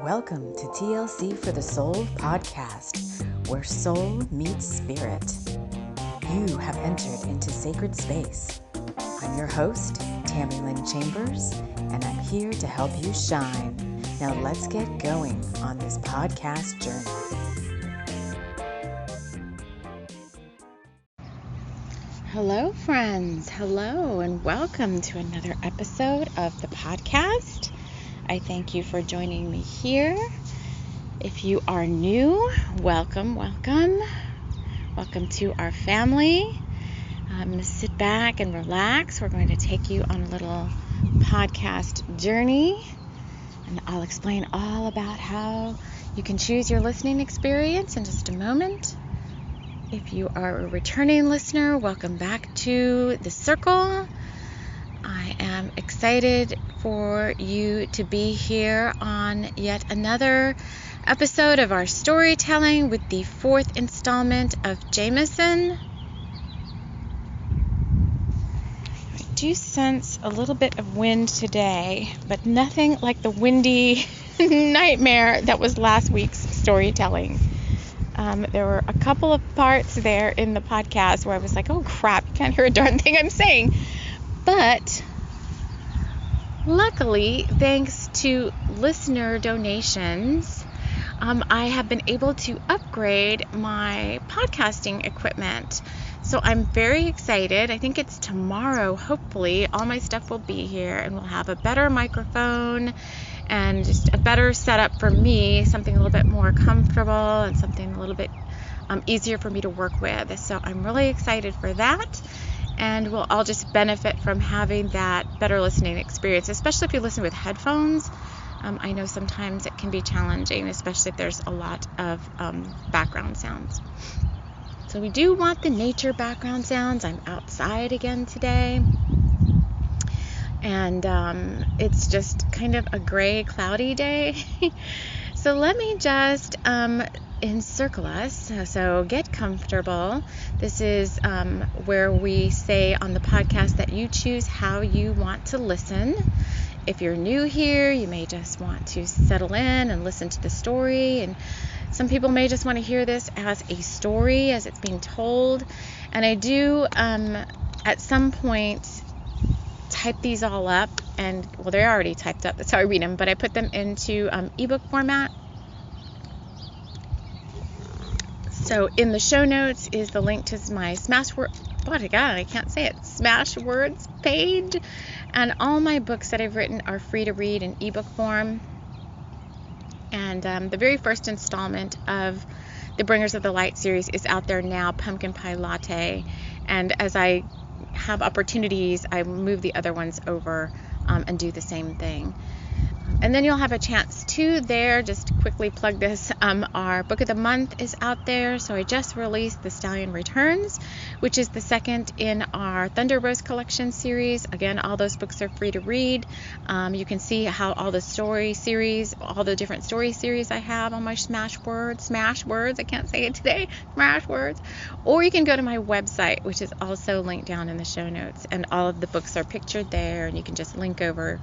Welcome to TLC for the Soul podcast, where soul meets spirit. You have entered into sacred space. I'm your host, Tammy Lynn Chambers, and I'm here to help you shine. Now let's get going on this podcast journey. Hello, friends. Hello, and welcome to another episode of the podcast. I thank you for joining me here. If you are new, welcome. Welcome to our family. I'm going to sit back and relax. We're going to take you on a little podcast journey, and I'll explain all about how you can choose your listening experience in just a moment. If you are a returning listener, welcome back to the circle. I am excited for you to be here on yet another episode of our storytelling with the fourth installment of Jamison. I do sense a little bit of wind today, but nothing like the windy nightmare that was last week's storytelling. There were a couple of parts there in the podcast where I was like, oh crap, you can't hear a darn thing I'm saying. But luckily, thanks to listener donations, I have been able to upgrade my podcasting equipment. So I'm very excited. I think it's tomorrow, hopefully, all my stuff will be here and we'll have a better microphone and just a better setup for me, something a little bit more comfortable and something a little bit easier for me to work with. So I'm really excited for that. And we'll all just benefit from having that better listening experience, especially if you listen with headphones. I know sometimes it can be challenging, especially if there's a lot of background sounds. So we do want the nature background sounds. I'm outside again today. And it's just kind of a gray, cloudy day. So let me just encircle us. So get comfortable. This is where we say on the podcast that you choose how you want to listen. If you're new here, you may just want to settle in and listen to the story. And some people may just want to hear this as a story, as it's being told. And I do, at some point, type these all up. And, well, they're already typed up. That's how I read them. But I put them into ebook format. So in the show notes is the link to my Smashwords, Smashwords page. And all my books that I've written are free to read in ebook form. And the very first installment of the Bringers of the Light series is out there now, Pumpkin Pie Latte. And as I have opportunities, I move the other ones over and do the same thing. And then you'll have a chance to there, just quickly plug this, our book of the month is out there. So I just released The Stallion Returns, which is the second in our Thunder Rose collection series. Again, all those books are free to read. You can see how all the different story series I have on my Smashwords, I can't say it today, Smashwords. Or you can go to my website, which is also linked down in the show notes. And all of the books are pictured there, and you can just link over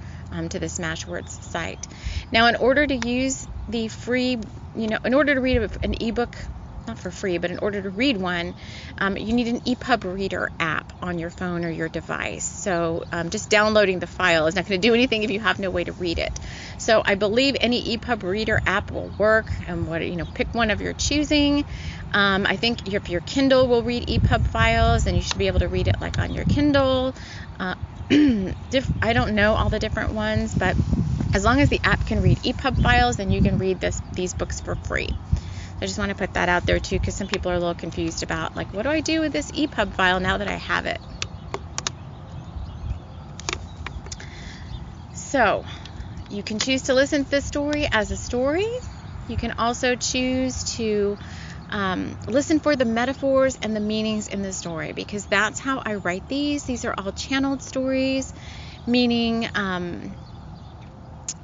to the Smashwords site. Now, in order to use the free, in order to read an ebook, not for free, but in order to read one, you need an EPUB reader app on your phone or your device. So just downloading the file is not going to do anything if you have no way to read it. So I believe any EPUB reader app will work, and pick one of your choosing. I think if your Kindle will read EPUB files, then you should be able to read it like on your Kindle. I don't know all the different ones, but as long as the app can read EPUB files, then you can read these books for free. I just want to put that out there too, because some people are a little confused about, like, what do I do with this EPUB file now that I have it? So you can choose to listen to this story as a story. You can also choose to listen for the metaphors and the meanings in the story, because that's how I write these. These are all channeled stories, meaning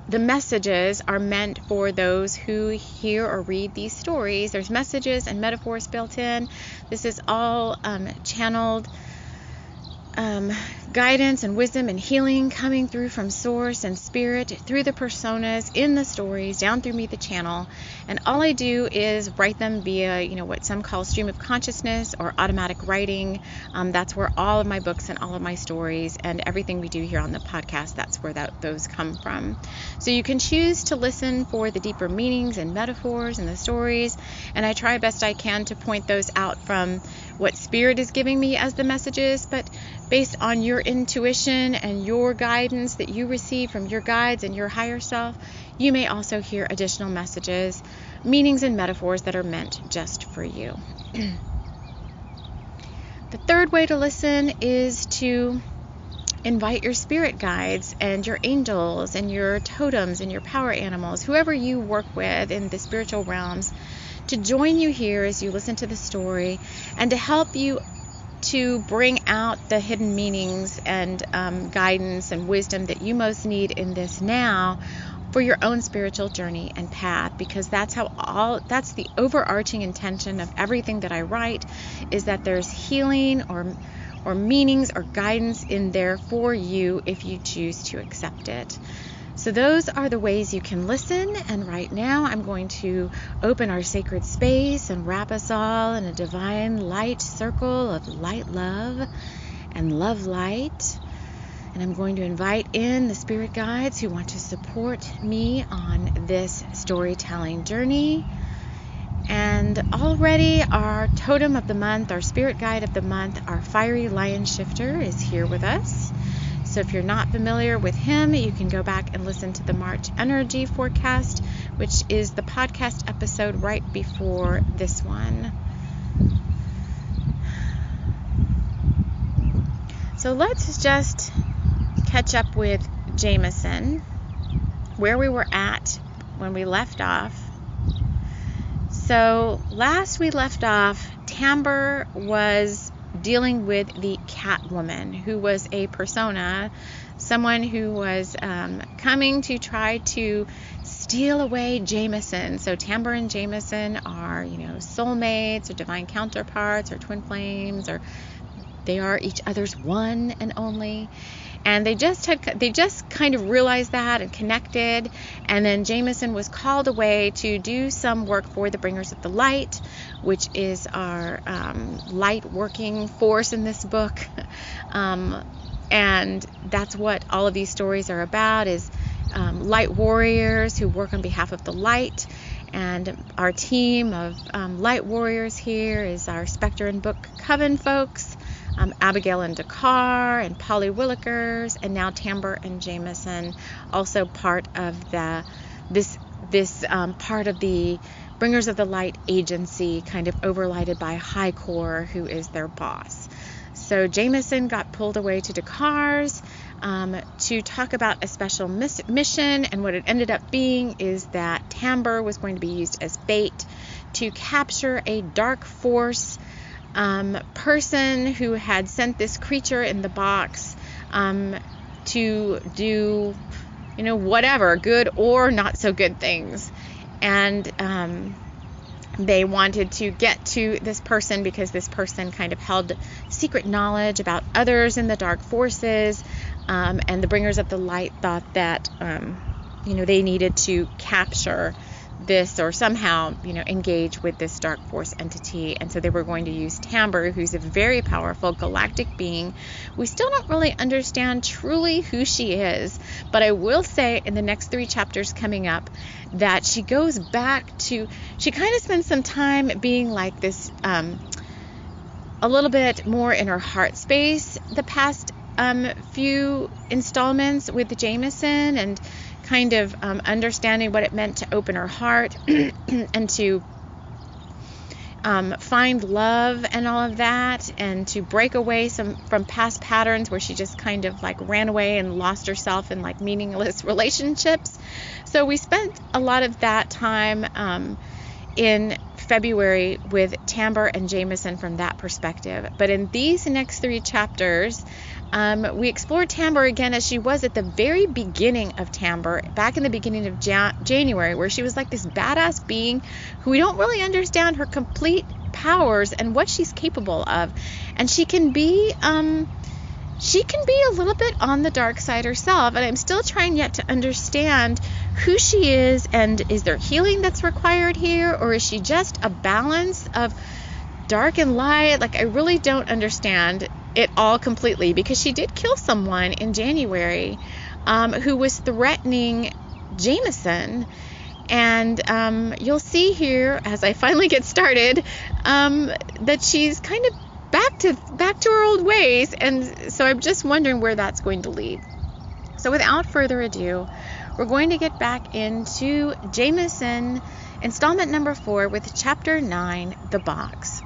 the messages are meant for those who hear or read these stories. There's messages and metaphors built in. This is all channeled guidance and wisdom and healing coming through from source and spirit through the personas in the stories down through me, the channel. And all I do is write them via, what some call stream of consciousness or automatic writing. That's where all of my books and all of my stories and everything we do here on the podcast, that's where those come from. So you can choose to listen for the deeper meanings and metaphors in the stories, and I try best I can to point those out from what spirit is giving me as the messages, but based on your intuition and your guidance that you receive from your guides and your higher self, you may also hear additional messages, meanings, and metaphors that are meant just for you. The third way to listen is to invite your spirit guides and your angels and your totems and your power animals, whoever you work with in the spiritual realms, to join you here as you listen to the story and to help you to bring out the hidden meanings and guidance and wisdom that you most need in this now for your own spiritual journey and path, because that's the overarching intention of everything that I write, is that there's healing or meanings or guidance in there for you if you choose to accept it. So those are the ways you can listen, and right now I'm going to open our sacred space and wrap us all in a divine light circle of light love and love light. And I'm going to invite in the spirit guides who want to support me on this storytelling journey. And already our totem of the month, our spirit guide of the month, our fiery lion shifter is here with us. So if you're not familiar with him, you can go back and listen to the March energy forecast, which is the podcast episode right before this one. So let's just catch up with Jamison, where we were at when we left off. So last we left off, Tamber was dealing with the Catwoman, who was a persona, someone who was coming to try to steal away Jamison. So Tamber and Jamison are, soulmates or divine counterparts or twin flames, or they are each other's one and only. And they just kind of realized that and connected. And then Jamison was called away to do some work for the Bringers of the Light, which is our light working force in this book. And that's what all of these stories are about, is light warriors who work on behalf of the light. And our team of light warriors here is our Spectre and Book Coven folks, Abigail and Dakar and Polly Willikers, and now Tamber and Jamison, also part of this part of the Bringers of the Light agency, kind of overlighted by High Core, who is their boss. So Jamison got pulled away to Dakar's to talk about a special mission, and what it ended up being is that Tamber was going to be used as bait to capture a dark force person who had sent this creature in the box to do, whatever, good or not so good things. And they wanted to get to this person because this person kind of held secret knowledge about others in the dark forces. And the Bringers of the Light thought that, they needed to capture this, or somehow, engage with this dark force entity. And so they were going to use Tamber, who's a very powerful galactic being. We still don't really understand truly who she is, but I will say in the next 3 chapters coming up that she goes back to, she kind of spends some time being like this, a little bit more in her heart space the past few installments with Jamison, and kind of understanding what it meant to open her heart and to find love and all of that, and to break away from past patterns where she just kind of like ran away and lost herself in like meaningless relationships. So we spent a lot of that time in February with Tamber and Jamison from that perspective. But in these next 3 chapters, we explore Tamber again as she was at the very beginning of Tamber, back in the beginning of January, where she was like this badass being who we don't really understand her complete powers and what she's capable of. And she can be she can be a little bit on the dark side herself, and I'm still trying yet to understand who she is, and is there healing that's required here, or is she just a balance of dark and light? Like, I really don't understand it all completely, because she did kill someone in January who was threatening Jamison. And you'll see here, as I finally get started, that she's kind of back to her old ways, and so I'm just wondering where that's going to lead. So without further ado, we're going to get back into Jamison, installment number 4, with chapter 9, The Box.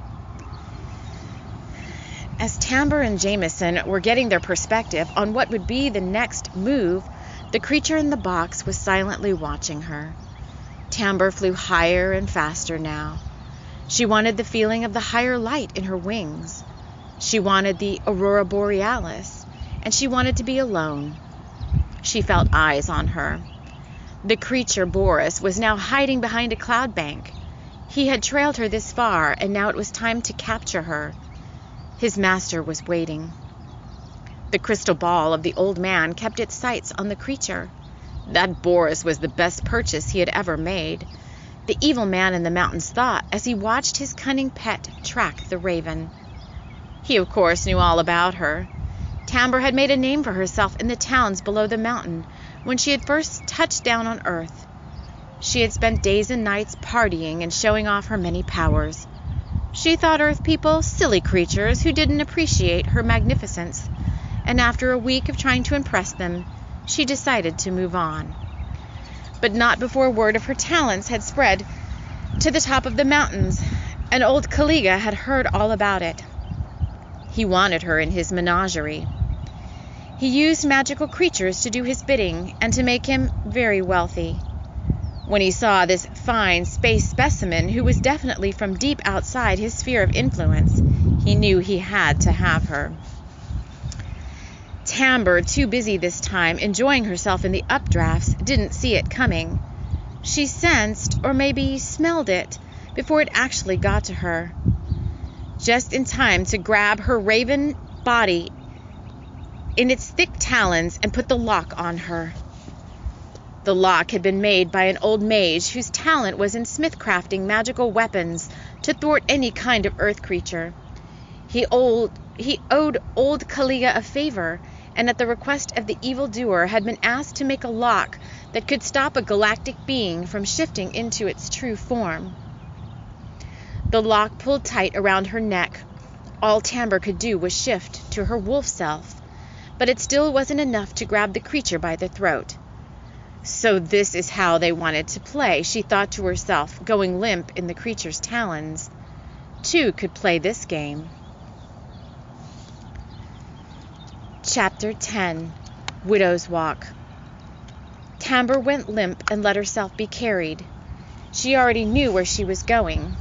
As Tamber and Jamison were getting their perspective on what would be the next move, the creature in the box was silently watching her. Tamber flew higher and faster now. She wanted the feeling of the higher light in her wings. She wanted the aurora borealis, and she wanted to be alone. She felt eyes on her. The creature, Boris, was now hiding behind a cloud bank. He had trailed her this far, and now it was time to capture her. His master was waiting. The crystal ball of the old man kept its sights on the creature. That Boris was the best purchase he had ever made, the evil man in the mountains thought as he watched his cunning pet track the raven. He, of course, knew all about her. Tamber had made a name for herself in the towns below the mountain when she had first touched down on Earth. She had spent days and nights partying and showing off her many powers. She thought Earth people silly creatures who didn't appreciate her magnificence, and after a week of trying to impress them, she decided to move on. But not before word of her talents had spread to the top of the mountains, and old Kaliga had heard all about it. He wanted her in his menagerie. He used magical creatures to do his bidding and to make him very wealthy. When he saw this fine space specimen, who was definitely from deep outside his sphere of influence, he knew he had to have her. Tamber, too busy this time, enjoying herself in the updrafts, didn't see it coming. She sensed, or maybe smelled it, before it actually got to her. Just in time to grab her raven body in its thick talons and put the lock on her. The lock had been made by an old mage whose talent was in smith-crafting magical weapons to thwart any kind of earth creature. He owed old Kaliga a favor, and at the request of the evildoer had been asked to make a lock that could stop a galactic being from shifting into its true form. The lock pulled tight around her neck. All Tamber could do was shift to her wolf self, but it still wasn't enough to grab the creature by the throat. So this is how they wanted to play, she thought to herself, going limp in the creature's talons. Two could play this game. Chapter 10, Widow's Walk. Tamber went limp and let herself be carried. She already knew where she was going.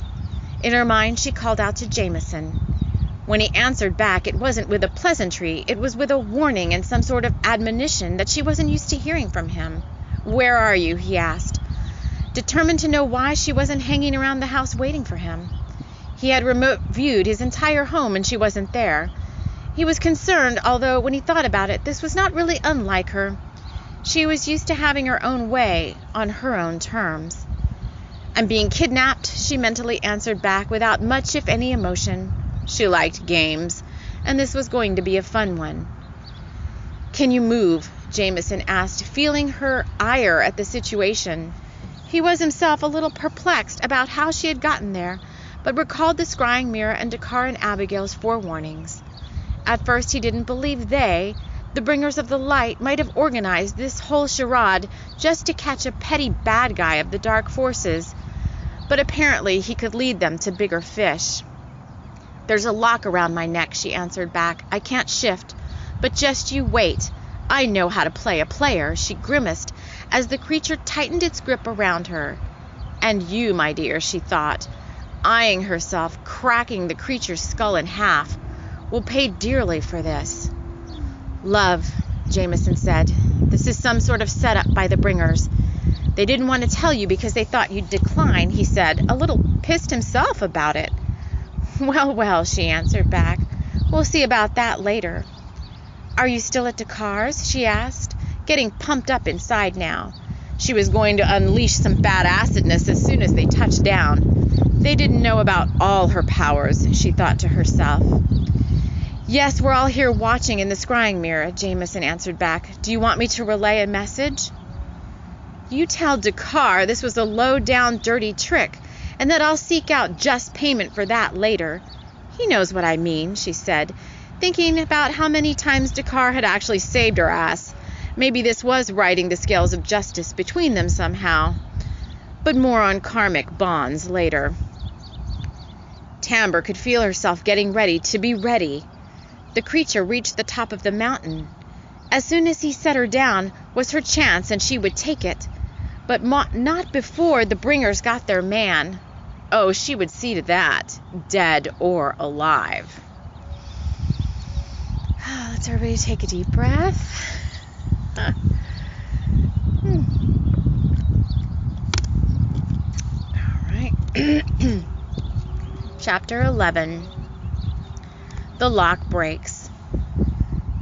In her mind, she called out to Jamison. When he answered back, it wasn't with a pleasantry, it was with a warning and some sort of admonition that she wasn't used to hearing from him. "Where are you?" he asked, determined to know why she wasn't hanging around the house waiting for him. He had remote-viewed his entire home and she wasn't there. He was concerned, although when he thought about it, this was not really unlike her. She was used to having her own way, on her own terms. "I'm being kidnapped," she mentally answered back without much, if any, emotion. She liked games, and this was going to be a fun one. "Can you move?" Jamison asked, feeling her ire at the situation. He was himself a little perplexed about how she had gotten there, but recalled the scrying mirror and Dakar and Abigail's forewarnings. At first he didn't believe they, the bringers of the light, might have organized this whole charade just to catch a petty bad guy of the dark forces, but apparently he could lead them to bigger fish. "There's a lock around my neck," she answered back. "I can't shift, but just you wait. I know how to play a player," she grimaced as the creature tightened its grip around her. "And you, my dear," she thought, eyeing herself, cracking the creature's skull in half, "will pay dearly for this." "Love," Jamison said, "this is some sort of setup by the bringers. They didn't want to tell you because they thought you'd decline," he said, a little pissed himself about it. "Well, well," she answered back, "we'll see about that later." "Are you still at Dakar's?" she asked, getting pumped up inside now. She was going to unleash some bad acidness as soon as they touched down. They didn't know about all her powers, she thought to herself. "Yes, we're all here watching in the scrying mirror," Jamison answered back. "Do you want me to relay a message?" "You tell Dakar this was a low-down, dirty trick, and that I'll seek out just payment for that later. He knows what I mean," she said, thinking about how many times Dakar had actually saved her ass. Maybe this was righting the scales of justice between them somehow. But more on karmic bonds later. Tamber could feel herself getting ready to be ready. The creature reached the top of the mountain. As soon as he set her down was her chance, and she would take it. But not before the bringers got their man. Oh, she would see to that, dead or alive. Let's everybody take a deep breath. All right. Chapter 11. The lock breaks.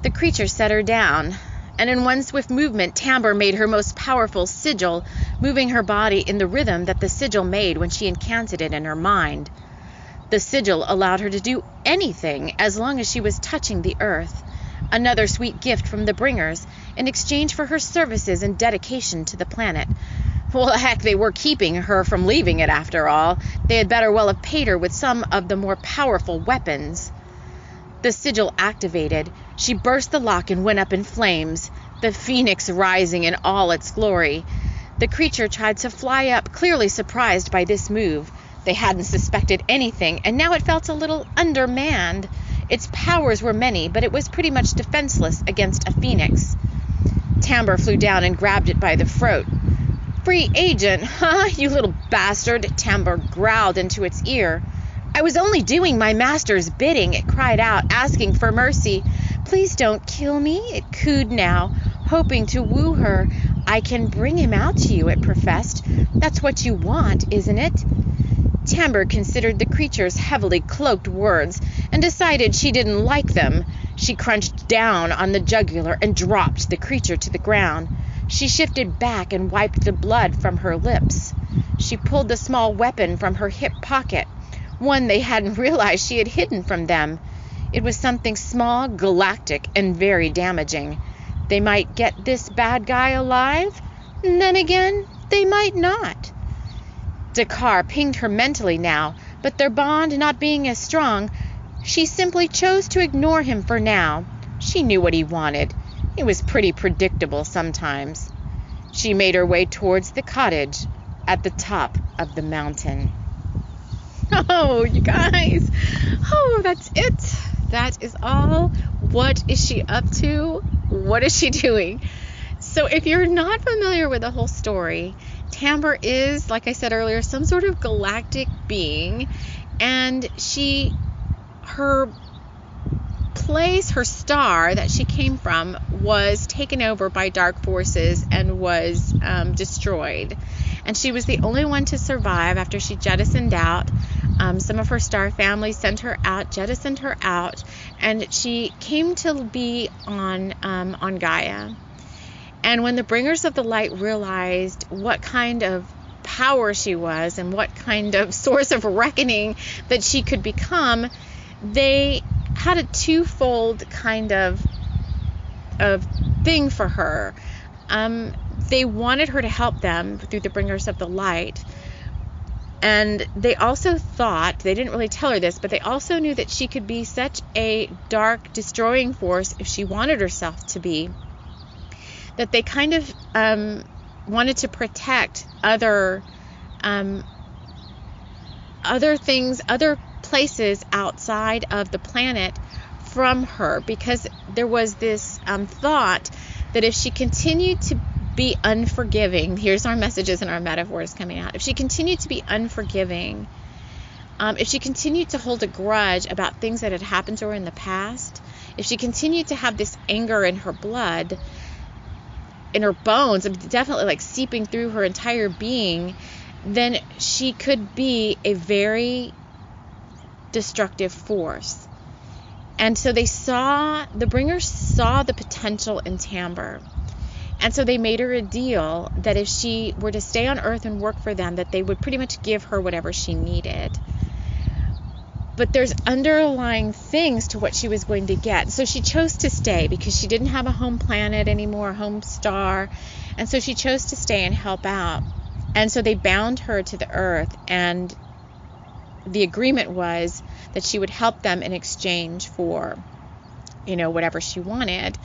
The creature set her down, and in one swift movement Tamber made her most powerful sigil, moving her body in the rhythm that the sigil made when she incanted it in her mind. The sigil allowed her to do anything as long as she was touching the earth. Another sweet gift from the bringers, in exchange for her services and dedication to the planet. Well, heck, they were keeping her from leaving it after all. They had better well have paid her with some of the more powerful weapons. The sigil activated. She burst the lock and went up in flames, the phoenix rising in all its glory. The creature tried to fly up, clearly surprised by this move. They hadn't suspected anything, and now it felt a little undermanned. Its powers were many, but it was pretty much defenseless against a phoenix. Tamber flew down and grabbed it by the throat. "Free agent, huh, you little bastard," Tamber growled into its ear. "I was only doing my master's bidding," it cried out, asking for mercy. "Please don't kill me," it cooed now, hoping to woo her. "I can bring him out to you," it professed. "That's what you want, isn't it?" Tamber considered the creature's heavily cloaked words and decided she didn't like them. She crunched down on the jugular and dropped the creature to the ground. She shifted back and wiped the blood from her lips. She pulled the small weapon from her hip pocket, one they hadn't realized she had hidden from them. It was something small, galactic, and very damaging. They might get this bad guy alive, and then again, they might not. Dakar pinged her mentally now, but their bond not being as strong, she simply chose to ignore him for now. She knew what he wanted. It was pretty predictable sometimes. She made her way towards the cottage at the top of the mountain. Oh, you guys. Oh, that's it. That is all. What is she up to? What is she doing? So if you're not familiar with the whole story, Tamber is, like I said earlier, some sort of galactic being, and her place, her star that she came from, was taken over by dark forces and was destroyed. And she was the only one to survive after she jettisoned out. Some of her star family sent her out, jettisoned her out, and she came to be on Gaia. And when the bringers of the light realized what kind of power she was and what kind of source of reckoning that she could become, they had a twofold kind of thing for her. They wanted her to help them through the bringers of the light. And they also thought, they didn't really tell her this, but they also knew that she could be such a dark, destroying force if she wanted herself to be, that they kind of wanted to protect other things, other places outside of the planet from her, because there was this thought that if she continued to be unforgiving, here's our messages and our metaphors coming out, if she continued to be unforgiving, if she continued to hold a grudge about things that had happened to her in the past, if she continued to have this anger in her blood, in her bones, definitely like seeping through her entire being, then she could be a very destructive force. And so the bringers saw the potential in Tamber. And so they made her a deal that if she were to stay on Earth and work for them, that they would pretty much give her whatever she needed. But there's underlying things to what she was going to get. So she chose to stay because she didn't have a home planet anymore, a home star. And so she chose to stay and help out. And so they bound her to the Earth, and the agreement was that she would help them in exchange for, whatever she wanted.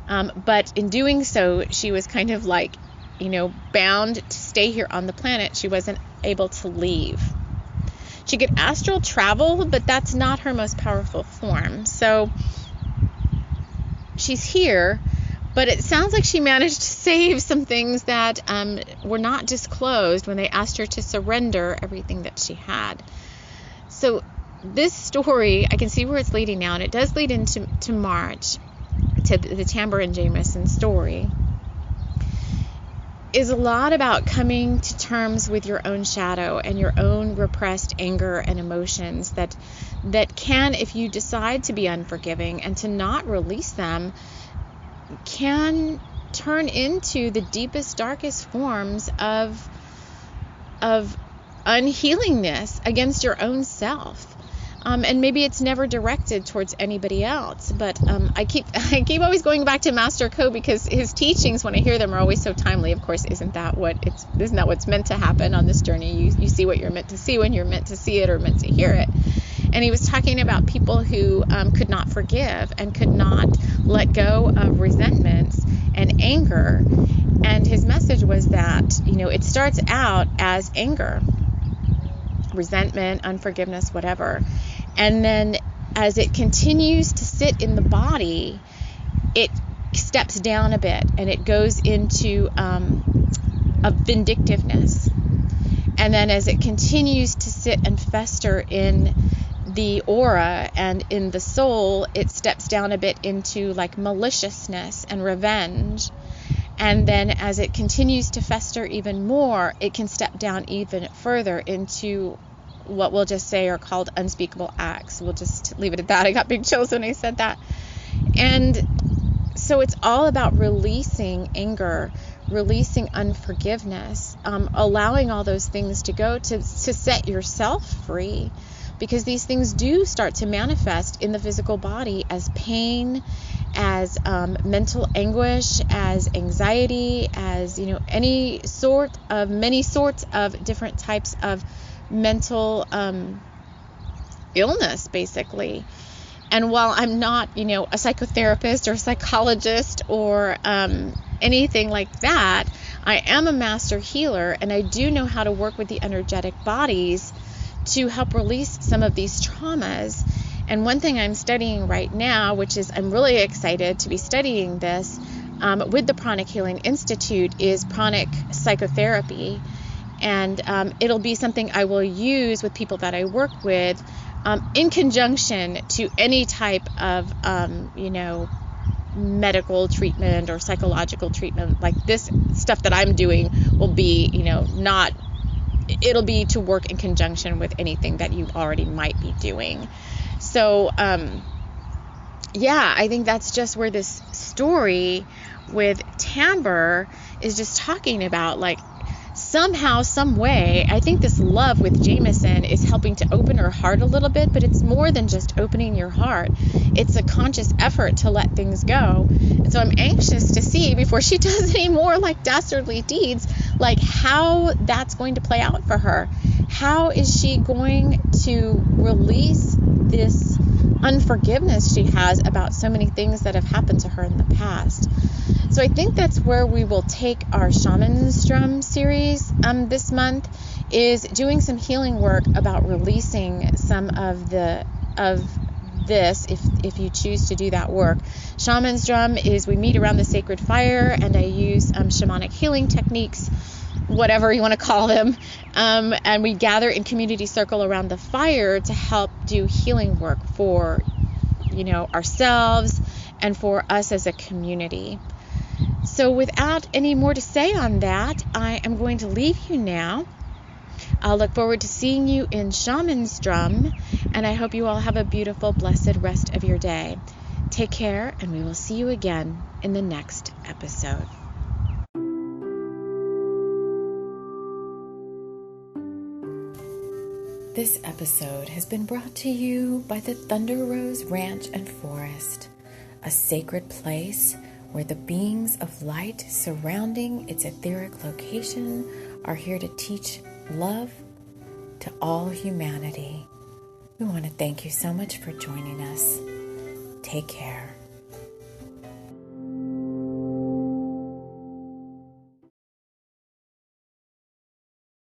But in doing so, she was kind of like, bound to stay here on the planet. She wasn't able to leave. She could astral travel, but that's not her most powerful form. So she's here, but it sounds like she managed to save some things that were not disclosed when they asked her to surrender everything that she had. So this story, I can see where it's leading now, and it does lead into March, to the Tamber and Jamison story, is a lot about coming to terms with your own shadow and your own repressed anger and emotions that can, if you decide to be unforgiving and to not release them, can turn into the deepest, darkest forms of unhealingness against your own self. And maybe it's never directed towards anybody else, but I keep always going back to Master Co, because his teachings, when I hear them, are always so timely. Of course, isn't that what's meant to happen on this journey? You see what you're meant to see when you're meant to see it or meant to hear it. And he was talking about people who could not forgive and could not let go of resentments and anger. And his message was that, it starts out as anger, resentment, unforgiveness, whatever. And then as it continues to sit in the body, it steps down a bit and it goes into a vindictiveness. And then as it continues to sit and fester in the aura and in the soul, it steps down a bit into like maliciousness and revenge. And then as it continues to fester even more, it can step down even further into what we'll just say are called unspeakable acts. We'll just leave it at that. I got big chills when I said that. And so it's all about releasing anger, releasing unforgiveness, allowing all those things to go to set yourself free, because these things do start to manifest in the physical body as pain, as mental anguish, as anxiety, as many sorts of different types of mental illness, basically. And while I'm not a psychotherapist or a psychologist or anything like that, I am a master healer, and I do know how to work with the energetic bodies to help release some of these traumas. And one thing I'm studying right now, which is I'm really excited to be studying this with the Pranic Healing Institute, is pranic psychotherapy. And it'll be something I will use with people that I work with in conjunction to any type of, medical treatment or psychological treatment. Like this stuff that I'm doing will be, it'll be to work in conjunction with anything that you already might be doing. So, I think that's just where this story with Tamber is just talking about, like, somehow, some way, I think this love with Jamison is helping to open her heart a little bit, but it's more than just opening your heart. It's a conscious effort to let things go. And so I'm anxious to see, before she does any more like dastardly deeds, like how that's going to play out for her. How is she going to release this unforgiveness she has about so many things that have happened to her in the past? So I think that's where we will take our Shaman's Drum series this month, is doing some healing work about releasing some of this, if you choose to do that work. Shaman's Drum is we meet around the sacred fire, and I use shamanic healing techniques, whatever you want to call them, and we gather in community circle around the fire to help do healing work for ourselves and for us as a community. So without any more to say on that, I am going to leave you now. I'll look forward to seeing you in Shaman's Drum, and I hope you all have a beautiful, blessed rest of your day. Take care, and we will see you again in the next episode. This episode has been brought to you by the Thunder Rose Ranch and Forest, a sacred place where the beings of light surrounding its etheric location are here to teach love to all humanity. We want to thank you so much for joining us. Take care.